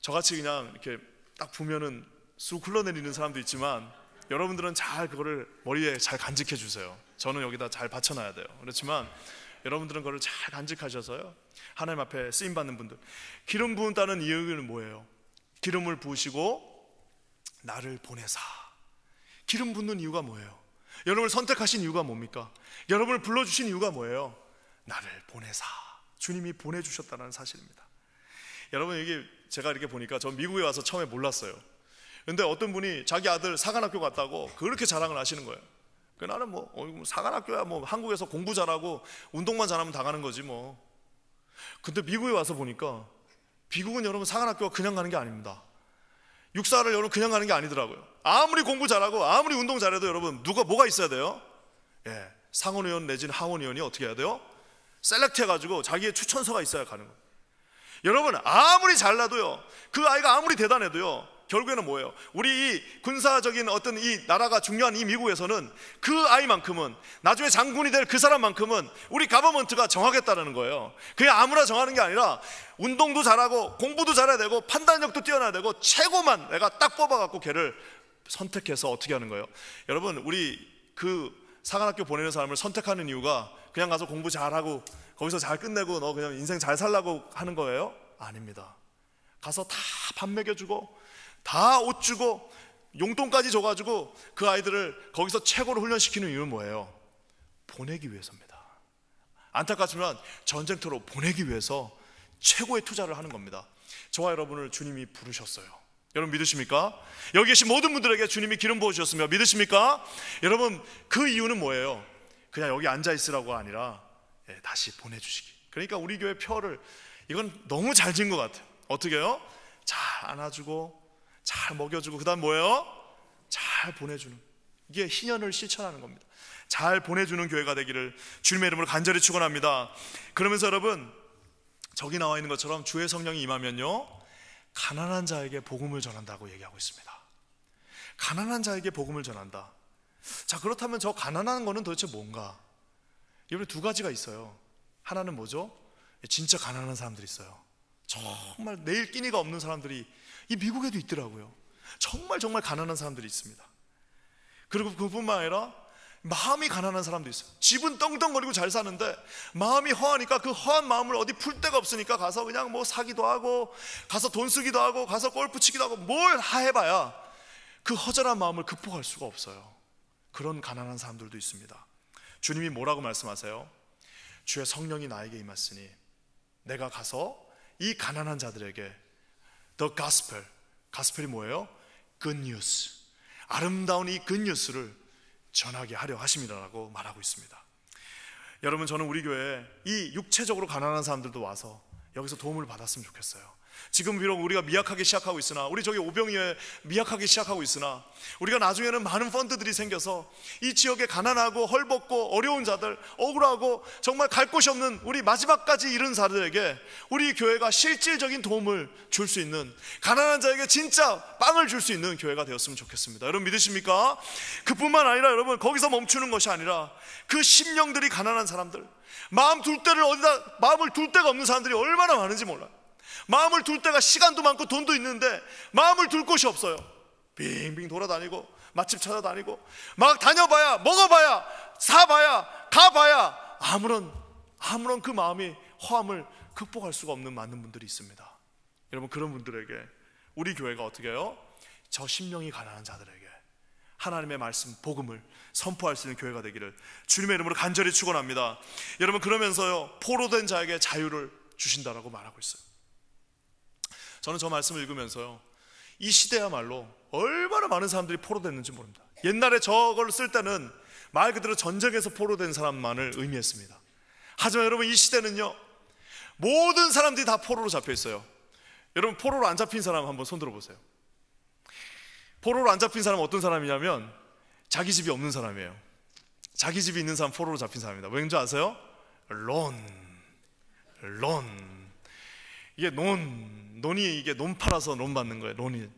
저같이 그냥 이렇게 딱 보면은 쑥 흘러내리는 사람도 있지만, 여러분들은 잘 그거를 머리에 잘 간직해 주세요. 저는 여기다 잘 받쳐놔야 돼요. 그렇지만 여러분들은 그걸 잘 간직하셔서요, 하나님 앞에 쓰임받는 분들, 기름 부은다는 이유는 뭐예요? 기름을 부으시고 나를 보내사. 기름 붓는 이유가 뭐예요? 여러분을 선택하신 이유가 뭡니까? 여러분을 불러주신 이유가 뭐예요? 나를 보내사. 주님이 보내주셨다는 사실입니다. 여러분, 이게 제가 이렇게 보니까 저 미국에 와서 처음에 몰랐어요. 근데 어떤 분이 자기 아들 사관학교 갔다고 그렇게 자랑을 하시는 거예요. 나는 사관학교야 한국에서 공부 잘하고 운동만 잘하면 다 가는 거지 뭐. 근데 미국에 와서 보니까 미국은 여러분 사관학교가 그냥 가는 게 아닙니다. 육사를 여러분 그냥 가는 게 아니더라고요. 아무리 공부 잘하고 아무리 운동 잘해도 여러분 뭐가 있어야 돼요? 예, 상원의원 내지는 하원의원이 어떻게 해야 돼요? 셀렉트 해가지고 자기의 추천서가 있어야 가는 거예요. 여러분, 아무리 잘나도요, 그 아이가 아무리 대단해도요, 결국에는 뭐예요? 우리 이 군사적인 어떤 이 나라가 중요한 이 미국에서는 그 아이만큼은, 나중에 장군이 될 그 사람만큼은 우리 가버먼트가 정하겠다는 거예요. 그냥 아무나 정하는 게 아니라 운동도 잘하고 공부도 잘해야 되고 판단력도 뛰어나야 되고 최고만 내가 딱 뽑아갖고 걔를 선택해서 어떻게 하는 거예요? 여러분, 우리 그 사관학교 보내는 사람을 선택하는 이유가 그냥 가서 공부 잘하고 거기서 잘 끝내고 너 그냥 인생 잘 살라고 하는 거예요? 아닙니다. 가서 다 밥 먹여주고 다 옷 주고 용돈까지 줘가지고 그 아이들을 거기서 최고로 훈련시키는 이유는 뭐예요? 보내기 위해서입니다. 안타깝지만 전쟁터로 보내기 위해서 최고의 투자를 하는 겁니다. 저와 여러분을 주님이 부르셨어요. 여러분 믿으십니까? 여기 계신 모든 분들에게 주님이 기름 부어주셨습니다. 믿으십니까? 여러분 그 이유는 뭐예요? 그냥 여기 앉아있으라고 아니라 다시 보내주시기. 그러니까 우리 교회 표를 이건 너무 잘 지은 것 같아요. 어떻게 해요? 잘 안아주고 잘 먹여주고 그 다음 뭐예요? 잘 보내주는, 이게 희년을 실천하는 겁니다. 잘 보내주는 교회가 되기를 주님의 이름으로 간절히 축원합니다. 그러면서 여러분 저기 나와 있는 것처럼 주의 성령이 임하면요 가난한 자에게 복음을 전한다고 얘기하고 있습니다. 가난한 자에게 복음을 전한다. 자, 그렇다면 저 가난한 거는 도대체 뭔가? 여러분 두 가지가 있어요. 하나는 뭐죠? 진짜 가난한 사람들이 있어요. 정말 내일 끼니가 없는 사람들이 이 미국에도 있더라고요. 정말 가난한 사람들이 있습니다. 그리고 그뿐만 아니라 마음이 가난한 사람도 있어요. 집은 떵떵거리고 잘 사는데 마음이 허하니까 그 허한 마음을 어디 풀 데가 없으니까 가서 그냥 뭐 사기도 하고 가서 돈 쓰기도 하고 가서 골프 치기도 하고 뭘 해봐야 그 허전한 마음을 극복할 수가 없어요. 그런 가난한 사람들도 있습니다. 주님이 뭐라고 말씀하세요? 주의 성령이 나에게 임했으니 내가 가서 이 가난한 자들에게 The Gospel, 가스펠이 뭐예요? Good News, 아름다운 이 Good News를 전하게 하려 하심이라고 말하고 있습니다. 여러분 저는 우리 교회에 이 육체적으로 가난한 사람들도 와서 여기서 도움을 받았으면 좋겠어요. 지금 비록 우리가 미약하게 시작하고 있으나, 우리 저기 오병이에 미약하게 시작하고 있으나 우리가 나중에는 많은 펀드들이 생겨서 이 지역에 가난하고 헐벗고 어려운 자들, 억울하고 정말 갈 곳이 없는 우리 마지막까지 이른 자들에게 우리 교회가 실질적인 도움을 줄 수 있는, 가난한 자에게 진짜 빵을 줄 수 있는 교회가 되었으면 좋겠습니다. 여러분 믿으십니까? 그뿐만 아니라 여러분 거기서 멈추는 것이 아니라 그 심령들이 가난한 사람들, 마음을 둘 데가 없는 사람들이 얼마나 많은지 몰라요. 마음을 둘 데가 시간도 많고 돈도 있는데 마음을 둘 곳이 없어요. 빙빙 돌아다니고 맛집 찾아다니고 막 다녀봐야, 먹어봐야, 사봐야, 가봐야 아무런 그 마음이 허함을 극복할 수가 없는 많은 분들이 있습니다. 여러분 그런 분들에게 우리 교회가 어떻게 해요? 저 심령이 가난한 자들에게 하나님의 말씀, 복음을 선포할 수 있는 교회가 되기를 주님의 이름으로 간절히 축원합니다. 여러분 그러면서요 포로된 자에게 자유를 주신다라고 말하고 있어요. 저는 저 말씀을 읽으면서요 이 시대야말로 얼마나 많은 사람들이 포로됐는지 모릅니다. 옛날에 저걸 쓸 때는 말 그대로 전쟁에서 포로된 사람만을 의미했습니다. 하지만 여러분 이 시대는요 모든 사람들이 다 포로로 잡혀 있어요. 여러분 포로로 안 잡힌 사람 한번 손 들어보세요. 포로로 안 잡힌 사람은 어떤 사람이냐면 자기 집이 없는 사람이에요. 자기 집이 있는 사람 포로로 잡힌 사람입니다. 왠지 아세요? 론. 이게 논이 이게 논 팔아서 론 받는 거예요. 론이.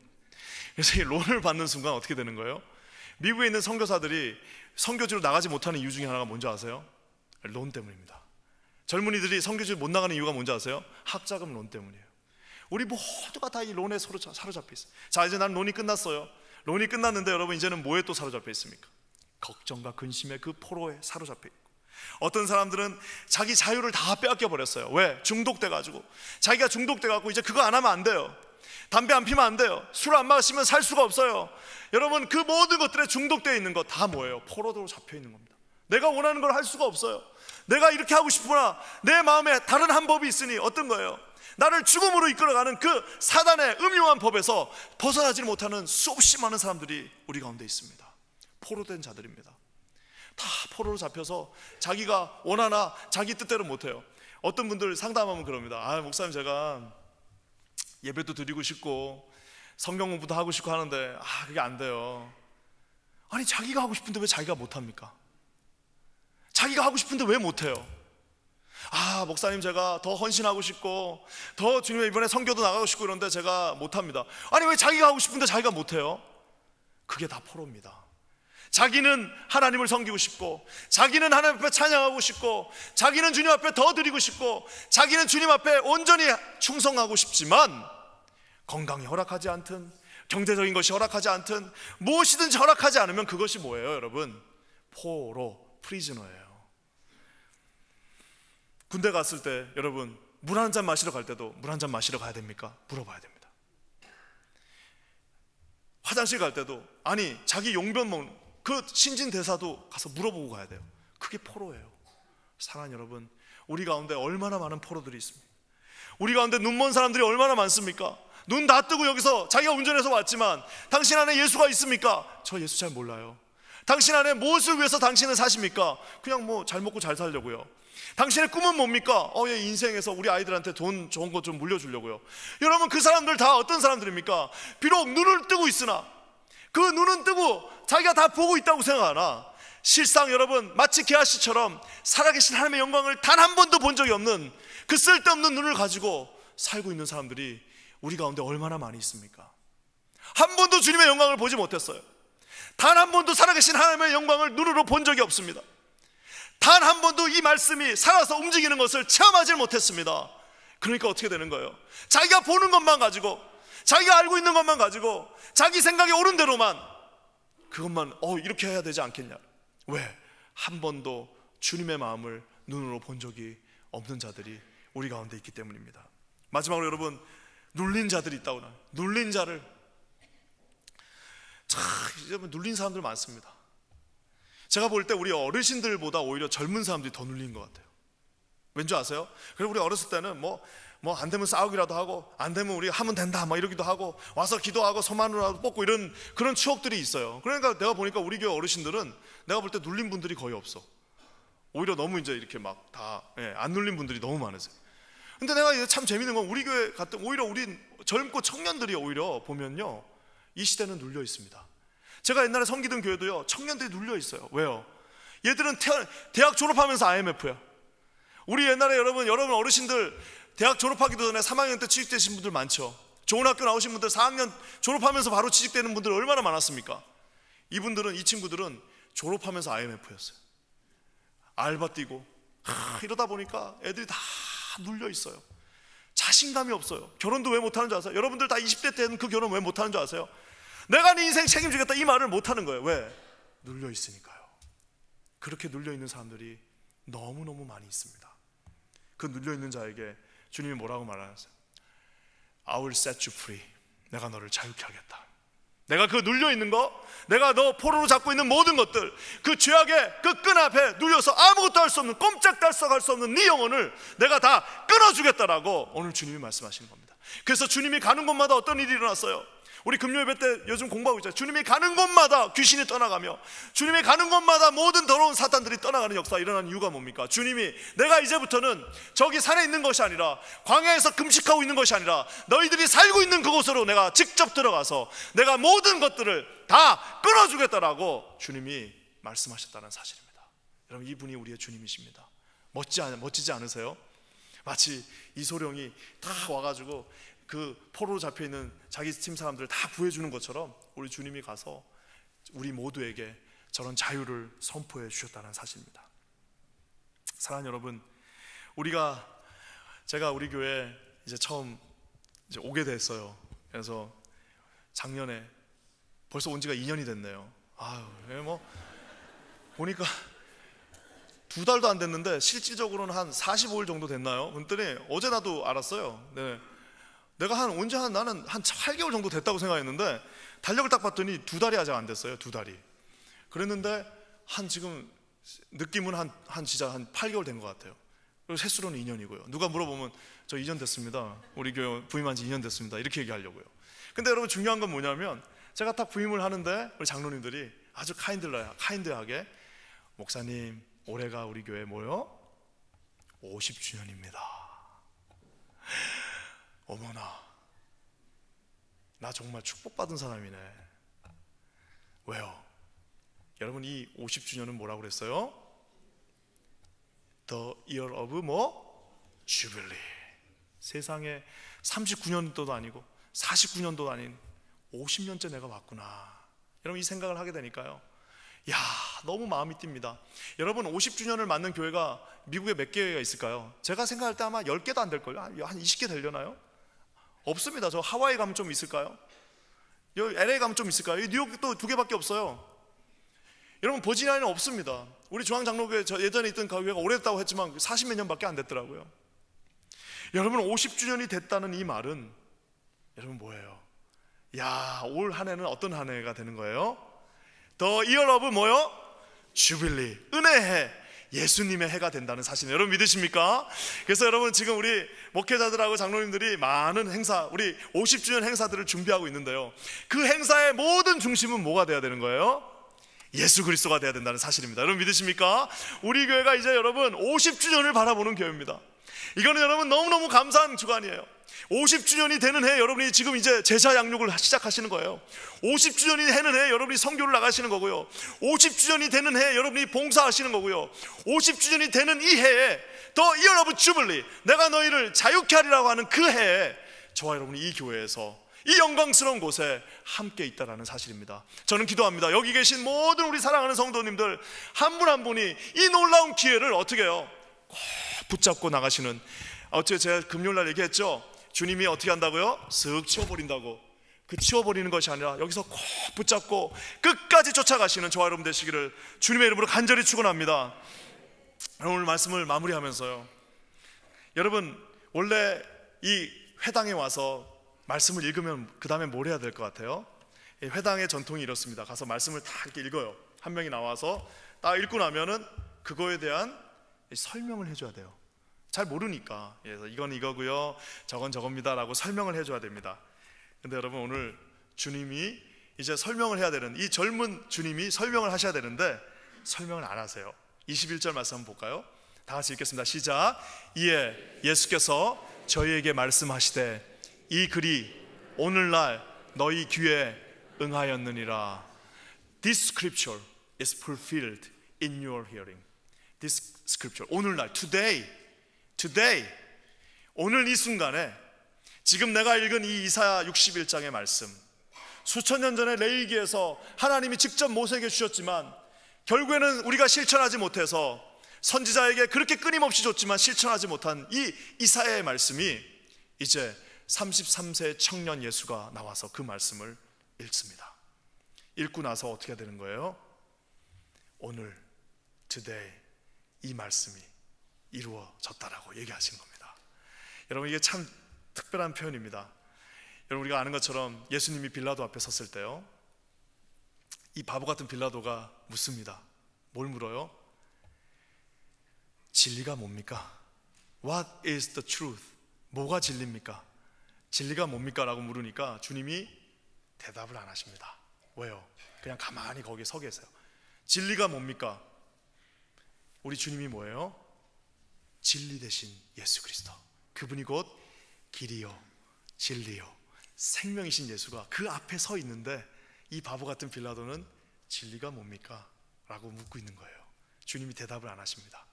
그래서 이 론을 받는 순간 어떻게 되는 거예요? 미국에 있는 선교사들이 선교지로 나가지 못하는 이유 중에 하나가 뭔지 아세요? 론 때문입니다. 젊은이들이 선교지로 못 나가는 이유가 뭔지 아세요? 학자금 론 때문이에요. 우리 모두가 다 이 론에 사로잡혀 있어요. 자, 이제 난 론이 끝났어요. 론이 끝났는데 여러분 이제는 뭐에 또 사로잡혀 있습니까? 걱정과 근심의 그 포로에 사로잡혀 있고, 어떤 사람들은 자기 자유를 다 빼앗겨 버렸어요. 왜? 중독돼가지고. 자기가 중독돼가지고 이제 그거 안 하면 안 돼요. 담배 안 피면 안 돼요. 술 안 마시면 살 수가 없어요. 여러분 그 모든 것들에 중독되어 있는 것 다 뭐예요? 포로로 잡혀 있는 겁니다. 내가 원하는 걸 할 수가 없어요. 내가 이렇게 하고 싶으나 내 마음에 다른 한 법이 있으니 어떤 거예요? 나를 죽음으로 이끌어가는 그 사단의 음흉한 법에서 벗어나지 못하는 수없이 많은 사람들이 우리 가운데 있습니다. 포로된 자들입니다. 다 포로로 잡혀서 자기가 원하나 자기 뜻대로 못해요. 어떤 분들 상담하면 그럽니다. 목사님 제가 예배도 드리고 싶고 성경 공부도 하고 싶고 하는데 그게 안 돼요. 아니 자기가 하고 싶은데 왜 자기가 못합니까? 자기가 하고 싶은데 왜 못해요? 목사님 제가 더 헌신하고 싶고 더 주님의 이번에 선교도 나가고 싶고 그런데 제가 못합니다. 아니 왜 자기가 하고 싶은데 자기가 못해요? 그게 다 포로입니다. 자기는 하나님을 섬기고 싶고, 자기는 하나님 앞에 찬양하고 싶고, 자기는 주님 앞에 더 드리고 싶고, 자기는 주님 앞에 온전히 충성하고 싶지만 건강이 허락하지 않든 경제적인 것이 허락하지 않든 무엇이든지 허락하지 않으면 그것이 뭐예요 여러분? 포로, 프리즈너예요. 군대 갔을 때 여러분 물 한 잔 마시러 갈 때도 물 한 잔 마시러 가야 됩니까? 물어봐야 됩니다. 화장실 갈 때도 자기 용변 먹는 그 신진대사도 가서 물어보고 가야 돼요. 그게 포로예요. 사랑하는 여러분, 우리 가운데 얼마나 많은 포로들이 있습니까? 우리 가운데 눈먼 사람들이 얼마나 많습니까? 눈 다 뜨고 여기서 자기가 운전해서 왔지만 당신 안에 예수가 있습니까? 저 예수 잘 몰라요. 당신 안에 무엇을 위해서 당신은 사십니까? 그냥 뭐 잘 먹고 잘 살려고요. 당신의 꿈은 뭡니까? 예, 인생에서 우리 아이들한테 돈 좋은 거 좀 물려주려고요. 여러분, 그 사람들 다 어떤 사람들입니까? 비록 눈을 뜨고 있으나 그 눈은 뜨고 자기가 다 보고 있다고 생각하나 실상 여러분, 마치 게하시처럼 살아계신 하나님의 영광을 단 한 번도 본 적이 없는 그 쓸데없는 눈을 가지고 살고 있는 사람들이 우리 가운데 얼마나 많이 있습니까? 한 번도 주님의 영광을 보지 못했어요. 단 한 번도 살아계신 하나님의 영광을 눈으로 본 적이 없습니다. 단 한 번도 이 말씀이 살아서 움직이는 것을 체험하지 못했습니다. 그러니까 어떻게 되는 거예요? 자기가 보는 것만 가지고, 자기가 알고 있는 것만 가지고, 자기 생각이 옳은 대로만 그것만 이렇게 해야 되지 않겠냐. 왜? 한 번도 주님의 마음을 눈으로 본 적이 없는 자들이 우리 가운데 있기 때문입니다. 마지막으로 여러분, 눌린 자들이 있다고 나요. 눌린 자를, 여러분, 눌린 사람들 많습니다. 제가 볼 때 우리 어르신들보다 오히려 젊은 사람들이 더 눌린 것 같아요. 왠지 아세요? 그리고 우리 어렸을 때는 뭐 안 되면 싸우기라도 하고, 안 되면 우리 하면 된다 막 이러기도 하고, 와서 기도하고 손만으로라도 뻗고 이런 그런 추억들이 있어요. 그러니까 내가 보니까 우리 교회 어르신들은 내가 볼 때 눌린 분들이 거의 없어. 오히려 너무 이제 이렇게 막 다 안 눌린 분들이 너무 많으세요. 근데 내가 이제 참 재밌는 건 우리 교회 갔던 오히려 우리 젊고 청년들이 오히려 보면요, 이 시대는 눌려 있습니다. 제가 옛날에 섬기던 교회도요, 청년들이 눌려 있어요. 왜요? 얘들은 대학 졸업하면서 IMF야. 우리 옛날에 여러분 어르신들 대학 졸업하기도 전에 3학년 때 취직되신 분들 많죠. 좋은 학교 나오신 분들 4학년 졸업하면서 바로 취직되는 분들 얼마나 많았습니까? 이 친구들은 졸업하면서 IMF였어요. 알바 뛰고 이러다 보니까 애들이 다 눌려 있어요. 자신감이 없어요. 결혼도 왜 못하는 줄 아세요? 여러분들 다 20대 때는 그 결혼 왜 못하는 줄 아세요? 내가 네 인생 책임지겠다 이 말을 못하는 거예요. 왜? 눌려 있으니까요. 그렇게 눌려 있는 사람들이 너무너무 많이 있습니다. 그 눌려 있는 자에게 주님이 뭐라고 말하세요? I will set you free. 내가 너를 자유케 하겠다. 내가 그 눌려 있는 거, 내가 너 포로로 잡고 있는 모든 것들, 그 죄악의 그 끈 앞에 눌려서 아무것도 할 수 없는, 꼼짝달싹할 수 없는 네 영혼을 내가 다 끊어주겠다라고 오늘 주님이 말씀하시는 겁니다. 그래서 주님이 가는 곳마다 어떤 일이 일어났어요? 우리 금요예배 때 요즘 공부하고 있잖아요. 주님이 가는 곳마다 귀신이 떠나가며, 주님이 가는 곳마다 모든 더러운 사탄들이 떠나가는 역사가 일어나는 이유가 뭡니까? 주님이 내가 이제부터는 저기 산에 있는 것이 아니라, 광야에서 금식하고 있는 것이 아니라, 너희들이 살고 있는 그곳으로 내가 직접 들어가서 내가 모든 것들을 다 끊어주겠다라고 주님이 말씀하셨다는 사실입니다. 여러분, 이분이 우리의 주님이십니다. 멋지지 않으세요? 마치 이소룡이 다 와가지고 그 포로로 잡혀있는 자기 팀 사람들을 다 구해주는 것처럼 우리 주님이 가서 우리 모두에게 저런 자유를 선포해 주셨다는 사실입니다. 사랑하는 여러분, 제가 우리 교회 이제 처음 오게 됐어요. 그래서 작년에 벌써 온 지가 2년이 됐네요. 보니까 2달도 안 됐는데 실질적으로는 한 45일 정도 됐나요? 그랬더니 어제 나도 알았어요. 네. 내가 나는 한 8개월 정도 됐다고 생각했는데 달력을 딱 봤더니 2달이 아직 안 됐어요. 2달이. 그랬는데 지금 느낌은 진짜 한 8개월 된 것 같아요. 그리고 횟수로는 2년이고요. 누가 물어보면 저 2년 됐습니다. 우리 교회 부임한 지 2년 됐습니다. 이렇게 얘기하려고요. 근데 여러분, 중요한 건 뭐냐면 제가 딱 부임을 하는데 우리 장로님들이 아주 카인드하게 목사님, 올해가 우리 교회 뭐요? 50주년입니다. 어머나, 나 정말 축복받은 사람이네. 왜요? 여러분, 이 50주년은 뭐라고 그랬어요? The year of Jubilee. 세상에 39년도도 아니고 49년도도 아닌 50년째 내가 왔구나. 여러분, 이 생각을 하게 되니까요, 너무 마음이 뜁니다. 여러분, 50주년을 맞는 교회가 미국에 몇 개가 있을까요? 제가 생각할 때 아마 10개도 안 될걸요? 한 20개 되려나요? 없습니다. 저 하와이 가면 좀 있을까요? 여기 LA 가면 좀 있을까요? 뉴욕도 2개밖에 없어요. 여러분, 버지니아에는 없습니다. 우리 중앙장로교회, 저 예전에 있던 교회가 오래됐다고 했지만 40몇 년밖에 안 됐더라고요. 여러분, 50주년이 됐다는 이 말은 여러분 뭐예요? 올 한 해는 어떤 한 해가 되는 거예요? The year of Jubilee, 은혜해. 예수님의 해가 된다는 사실 여러분 믿으십니까? 그래서 여러분 지금 우리 목회자들하고 장로님들이 많은 행사, 우리 50주년 행사들을 준비하고 있는데요, 그 행사의 모든 중심은 뭐가 돼야 되는 거예요? 예수 그리스도가 돼야 된다는 사실입니다. 여러분 믿으십니까? 우리 교회가 이제 여러분 50주년을 바라보는 교회입니다. 이거는 여러분 너무너무 감사한 주간이에요. 50주년이 되는 해 여러분이 지금 이제 제자 양육을 시작하시는 거예요. 50주년이 되는 해 여러분이 선교를 나가시는 거고요. 50주년이 되는 해 여러분이 봉사하시는 거고요. 50주년이 되는 이 해에 더 이어 오브 주블리, 내가 너희를 자유케 하리라고 하는 그 해에 저와 여러분이 이 교회에서 이 영광스러운 곳에 함께 있다라는 사실입니다. 저는 기도합니다. 여기 계신 모든 우리 사랑하는 성도님들 한 분 한 분이 이 놀라운 기회를 어떻게 해요? 꼭 붙잡고 나가시는, 어떻게 제가 금요일날 얘기했죠? 주님이 어떻게 한다고요? 쓱 치워버린다고. 그 치워버리는 것이 아니라 여기서 꼭 붙잡고 끝까지 쫓아가시는 저와 여러분 되시기를 주님의 이름으로 간절히 축원합니다. 오늘 말씀을 마무리하면서요, 여러분 원래 이 회당에 와서 말씀을 읽으면 그 다음에 뭘 해야 될 것 같아요? 회당의 전통이 이렇습니다. 가서 말씀을 다 이렇게 읽어요. 한 명이 나와서 딱 읽고 나면은 그거에 대한 설명을 해줘야 돼요. 잘 모르니까. 그래서 이건 이거고요, 저건 저겁니다 라고 설명을 해줘야 됩니다. 근데 여러분 오늘 주님이 이제 설명을 해야 되는, 이 젊은 주님이 설명을 하셔야 되는데 설명을 안 하세요. 21절 말씀 한번 볼까요? 다 같이 읽겠습니다. 시작. 이에 예수께서 저희에게 말씀하시되 이 글이 오늘날 너희 귀에 응하였느니라. This scripture is fulfilled in your hearing. This scripture, 오늘날, today, 오늘 이 순간에 지금 내가 읽은 이 이사야 61장의 말씀, 수천 년 전에 레위기에서 하나님이 직접 모세에게 주셨지만 결국에는 우리가 실천하지 못해서 선지자에게 그렇게 끊임없이 줬지만 실천하지 못한 이 이사야의 말씀이 이제 33세 청년 예수가 나와서 그 말씀을 읽습니다. 읽고 나서 어떻게 되는 거예요? 오늘, today, 이 말씀이 이루어졌다라고 얘기하신 겁니다. 여러분 이게 참 특별한 표현입니다. 여러분 우리가 아는 것처럼 예수님이 빌라도 앞에 섰을 때요, 이 바보 같은 빌라도가 묻습니다. 뭘 물어요? 진리가 뭡니까? What is the truth? 뭐가 진리입니까? 진리가 뭡니까? 라고 물으니까 주님이 대답을 안 하십니다. 왜요? 그냥 가만히 거기에 서 계세요. 진리가 뭡니까? 우리 주님이 뭐예요? 진리 대신 예수 그리스도, 그분이 곧 길이요 진리요 생명이신 예수가 그 앞에 서 있는데 이 바보 같은 빌라도는 진리가 뭡니까? 라고 묻고 있는 거예요. 주님이 대답을 안 하십니다.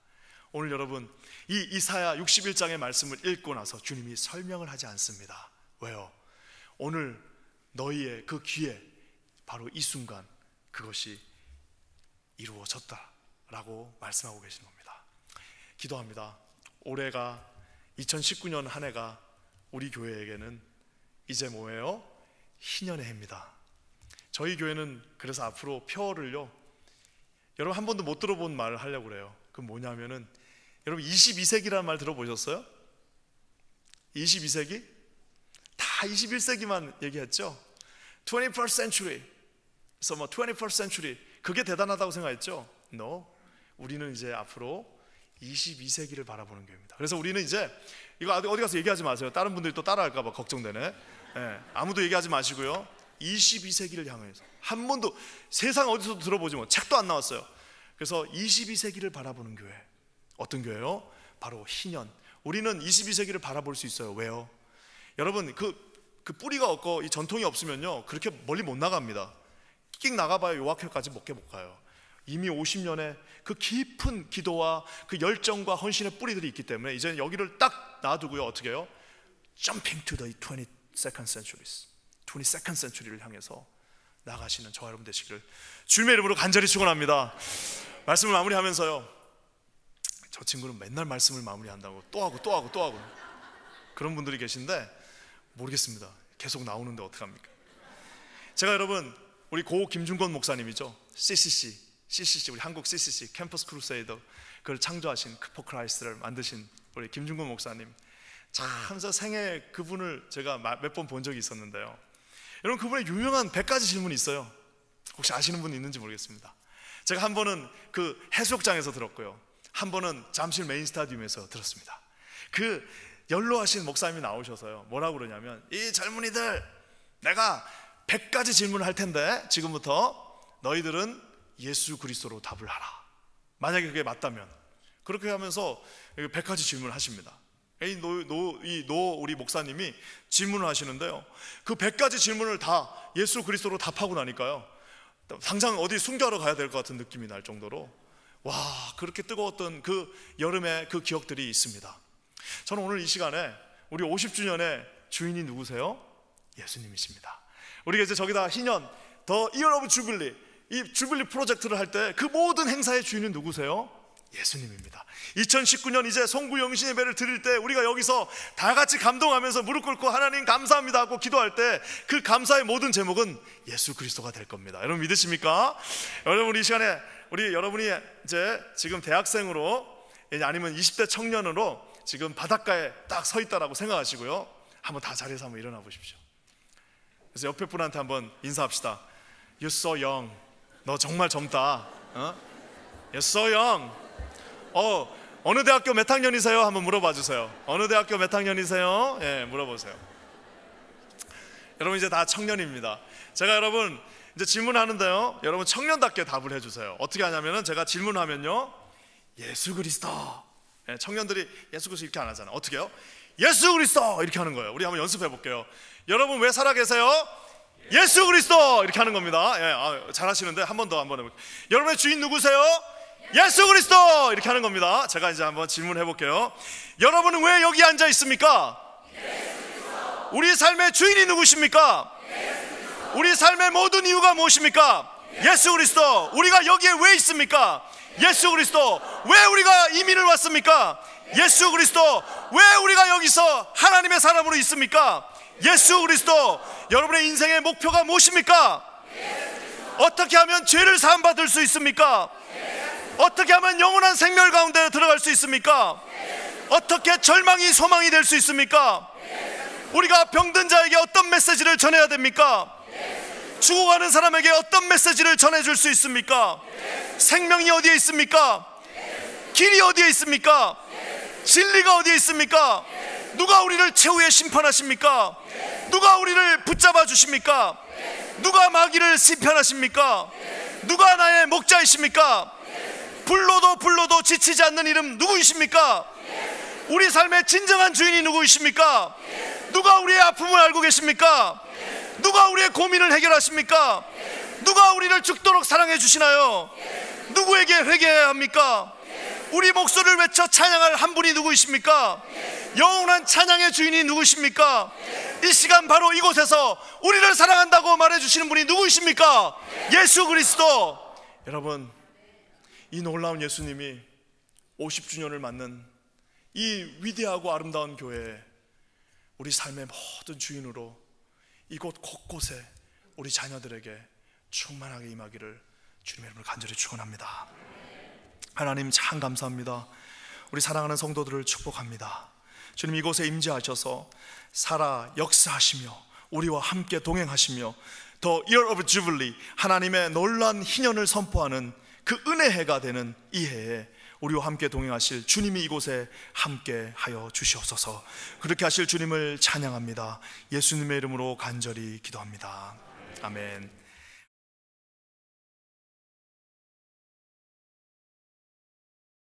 오늘 여러분 이 이사야 61장의 말씀을 읽고 나서 주님이 설명을 하지 않습니다. 왜요? 오늘 너희의 그 귀에 바로 이 순간 그것이 이루어졌다라고 말씀하고 계신 겁니다. 기도합니다. 올해가 2019년 한 해가 우리 교회에게는 이제 뭐예요? 희년의 해입니다. 저희 교회는 그래서 앞으로 표어를요, 여러분 한 번도 못 들어본 말을 하려고 그래요. 그건 뭐냐면은, 여러분 22세기라는 말 들어보셨어요? 22세기? 다 21세기만 얘기했죠. 21st century. 그래서 뭐 21st century 그게 대단하다고 생각했죠? No. 우리는 이제 앞으로 22세기를 바라보는 교회입니다. 그래서 우리는 이제 이거 어디 가서 얘기하지 마세요. 다른 분들이 또 따라할까 봐 걱정되네. 아무도 얘기하지 마시고요. 22세기를 향해서 한 번도 세상 어디서도 들어보지 못, 책도 안 나왔어요. 그래서 22세기를 바라보는 교회. 어떤 교회요? 바로 희년. 우리는 22세기를 바라볼 수 있어요. 왜요? 여러분 그 뿌리가 없고 이 전통이 없으면요 그렇게 멀리 못 나갑니다. 끽 나가봐야 요학회까지 못 가요. 이미 50년의 그 깊은 기도와 그 열정과 헌신의 뿌리들이 있기 때문에 이제 여기를 딱 놔두고요 어떻게 해요? Jumping to the 22nd centuries, 22nd century를 향해서 나가시는 저와 여러분 되시기를 주님의 이름으로 간절히 축원합니다. 말씀을 마무리하면서요, 저 친구는 맨날 말씀을 마무리한다고 또 하고 그런 분들이 계신데 모르겠습니다. 계속 나오는데 어떡합니까? 제가 여러분 우리 고 김중건 목사님이죠. CCC 우리 한국 CCC 캠퍼스 크루세이더 그걸 창조하신 포 크라이스트를 만드신 우리 김중건 목사님, 참 생애 그분을 제가 몇 번 본 적이 있었는데요, 여러분 그분의 유명한 100가지 질문이 있어요. 혹시 아시는 분 있는지 모르겠습니다. 제가 한 번은 그 해수욕장에서 들었고요, 한 번은 잠실 메인 스타디움에서 들었습니다. 그 연로하신 목사님이 나오셔서요, 뭐라고 그러냐면, 이 젊은이들, 내가 100가지 질문을 할 텐데 지금부터 너희들은 예수 그리스도로 답을 하라. 만약에 그게 맞다면. 그렇게 하면서 100가지 질문을 하십니다. 우리 목사님이 질문을 하시는데요, 그 100가지 질문을 다 예수 그리스도로 답하고 나니까요, 당장 어디 순교하러 가야 될 것 같은 느낌이 날 정도로, 와, 그렇게 뜨거웠던 그 여름의 그 기억들이 있습니다. 저는 오늘 이 시간에 우리 50주년의 주인이 누구세요? 예수님이십니다. 우리가 이제 저기다 희년 더 이어 오브 주빌리, 이 주빌리 프로젝트를 할 때 그 모든 행사의 주인은 누구세요? 예수님입니다. 2019년 이제 송구 영신 예배를 드릴 때 우리가 여기서 다 같이 감동하면서 무릎 꿇고 하나님 감사합니다 하고 기도할 때 그 감사의 모든 제목은 예수 그리스도가 될 겁니다. 여러분 믿으십니까? 여러분 이 시간에 여러분이 이제 지금 대학생으로 아니면 20대 청년으로 지금 바닷가에 딱 서 있다라고 생각하시고요, 한번 다 자리에서 한번 일어나 보십시오. 그래서 옆에 분한테 한번 인사합시다. You're so young. 너 정말 젊다. You're so young. 어느 대학교 몇 학년이세요? 한번 물어봐 주세요. 어느 대학교 몇 학년이세요? 예, 물어보세요. 여러분 이제 다 청년입니다. 제가 여러분 이제 질문하는데요, 여러분 청년답게 답을 해주세요. 어떻게 하냐면은 제가 질문하면요, 예수 그리스도. 예, 청년들이 예수 그리스도 이렇게 안 하잖아요. 어떻게 해요? 예수 그리스도 이렇게 하는 거예요. 우리 한번 연습해 볼게요. 여러분 왜 살아계세요? 예수 그리스도 이렇게 하는 겁니다. 예, 잘하시는데 한 번 더 한번 해볼게요. 여러분의 주인 누구세요? 예수 그리스도 이렇게 하는 겁니다. 제가 이제 한번 질문해 볼게요. 여러분은 왜 여기 앉아 있습니까? 우리 삶의 주인이 누구십니까? 우리 삶의 모든 이유가 무엇입니까? 예수 그리스도. 우리가 여기에 왜 있습니까? 예수 그리스도. 왜 우리가 이민을 왔습니까? 예수 그리스도. 왜 우리가 여기서 하나님의 사람으로 있습니까? 예수 그리스도. 여러분의 인생의 목표가 무엇입니까? 어떻게 하면 죄를 사함받을 수 있습니까? 어떻게 하면 영원한 생멸 가운데 들어갈 수 있습니까? 어떻게 절망이 소망이 될 수 있습니까? 우리가 병든 자에게 어떤 메시지를 전해야 됩니까? 죽어가는 사람에게 어떤 메시지를 전해줄 수 있습니까? 생명이 어디에 있습니까? 길이 어디에 있습니까? 진리가 어디에 있습니까? 누가 우리를 최후에 심판하십니까? 누가 우리를 붙잡아 주십니까? 누가 마귀를 심판하십니까? 누가 나의 목자이십니까? 불러도 지치지 않는 이름 누구이십니까? 우리 삶의 진정한 주인이 누구이십니까? 누가 우리의 아픔을 알고 계십니까? 누가 우리의 고민을 해결하십니까? 누가 우리를 죽도록 사랑해 주시나요? 누구에게 회개해야 합니까? 우리 목소리를 외쳐 찬양할 한 분이 누구이십니까? 영원한 찬양의 주인이 누구십니까? 이 시간 바로 이곳에서 우리를 사랑한다고 말해주시는 분이 누구이십니까? 예수 그리스도. 여러분, 이 놀라운 예수님이 50주년을 맞는 이 위대하고 아름다운 교회에 우리 삶의 모든 주인으로 이곳 곳곳에 우리 자녀들에게 충만하게 임하기를 주님의 이름으로 간절히 축원합니다. 하나님 참 감사합니다. 우리 사랑하는 성도들을 축복합니다. 주님 이곳에 임재하셔서 살아 역사하시며 우리와 함께 동행하시며 더 Year of Jubilee, 하나님의 놀라운 희년을 선포하는 그 은혜 해가 되는 이 해에 우리와 함께 동행하실 주님이 이곳에 함께 하여 주시옵소서. 그렇게 하실 주님을 찬양합니다. 예수님의 이름으로 간절히 기도합니다. 아멘.